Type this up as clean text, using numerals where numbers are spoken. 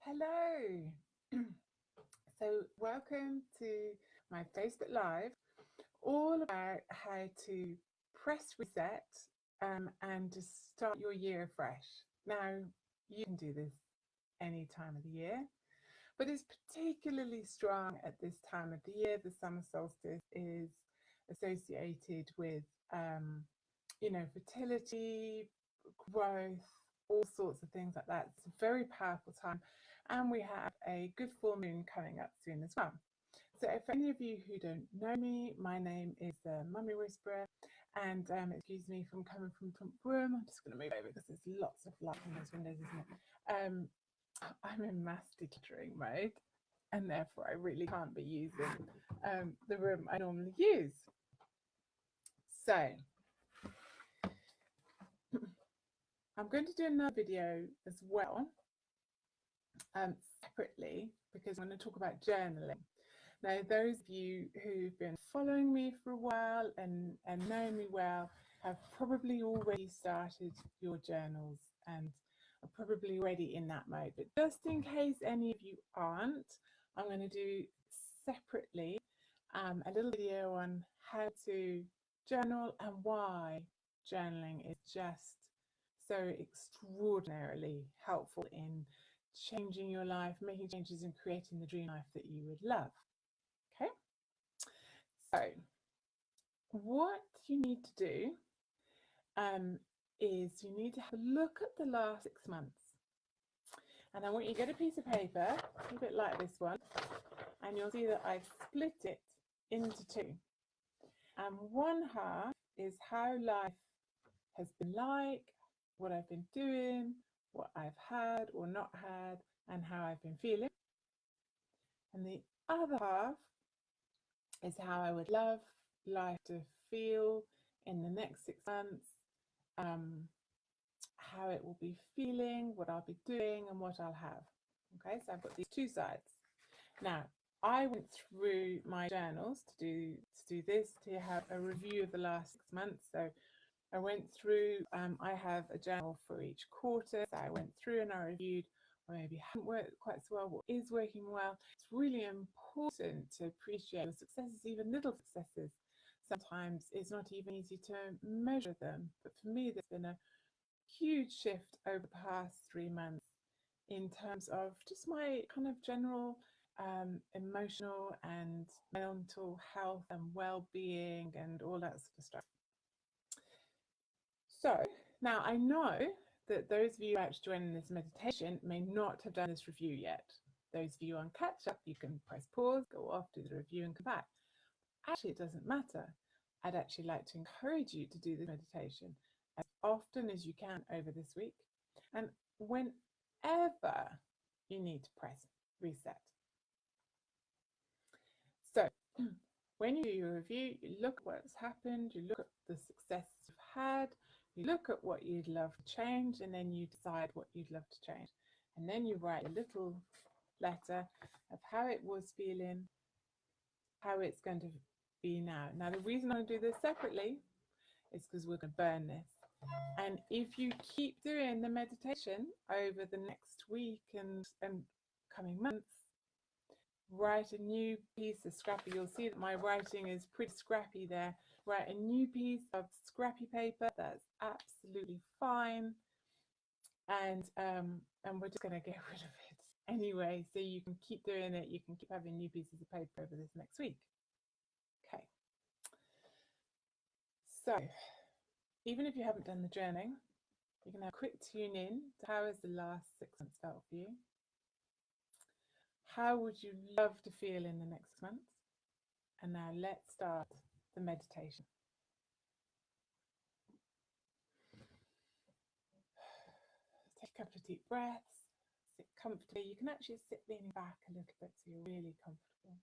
Hello. So, welcome to my Facebook Live, all about how to press reset and just start your year afresh. Now, you can do this any time of the year, but it's particularly strong at this time of the year. The summer solstice is associated with, fertility, growth, all sorts of things like that. It's a very powerful time. And we have a good full moon coming up soon as well. So, for any of you who don't know me, my name is Mummy Whisperer. And excuse me from coming from the room. I'm just going to move over because there's lots of light in those windows, isn't it? I'm in mass decluttering mode, and therefore I really can't be using the room I normally use. So, I'm going to do another video as well, separately, because I'm going to talk about journaling. Now, those of you who've been following me for a while and know me well have probably already started your journals and are probably already in that mode. But just in case any of you aren't, I'm going to do separately a little video on how to journal and why journaling is just so extraordinarily helpful in changing your life, making changes and creating the dream life that you would love. Okay, so what you need to do is you need to have a look at the last 6 months. And I want you to get a piece of paper, a bit like this one, and you'll see that I've split it into two. And one half is how life has been like, what I've been doing, what I've had or not had, and how I've been feeling. And the other half is how I would love life to feel in the next 6 months, how it will be feeling, what I'll be doing, and what I'll have. Okay, so I've got these two sides. Now, I went through my journals to do this, to have a review of the last 6 months. So I went through, I have a journal for each quarter. So I went through and I reviewed what maybe hadn't worked quite so well, what is working well. It's really important to appreciate your successes, even little successes. Sometimes it's not even easy to measure them. But for me, there's been a huge shift over the past 3 months in terms of just my kind of general emotional and mental health and well-being and all that sort of stuff. So now I know that those of you about to join in this meditation may not have done this review yet. Those of you on catch up, you can press pause, go off, do the review and come back. Actually, it doesn't matter. I'd actually like to encourage you to do this meditation as often as you can over this week, and whenever you need to press reset. So when you do your review, you look at what's happened, you look at the success you've had, you look at what you'd love to change, and then you decide what you'd love to change. And then you write a little letter of how it was feeling, how it's going to be now. Now, the reason I do this separately is because we're going to burn this. And if you keep doing the meditation over the next week and coming months, write a new piece of scrappy. You'll see that my writing is pretty scrappy there. Write a new piece of scrappy paper. That's absolutely fine. And we're just going to get rid of it anyway. So you can keep doing it. You can keep having new pieces of paper over this next week. Okay. So even if you haven't done the journaling, you can have a quick tune in to how has the last 6 months felt for you. How would you love to feel in the next month? And now let's start the meditation. Take a couple of deep breaths, sit comfortably. You can actually sit leaning back a little bit so you're really comfortable.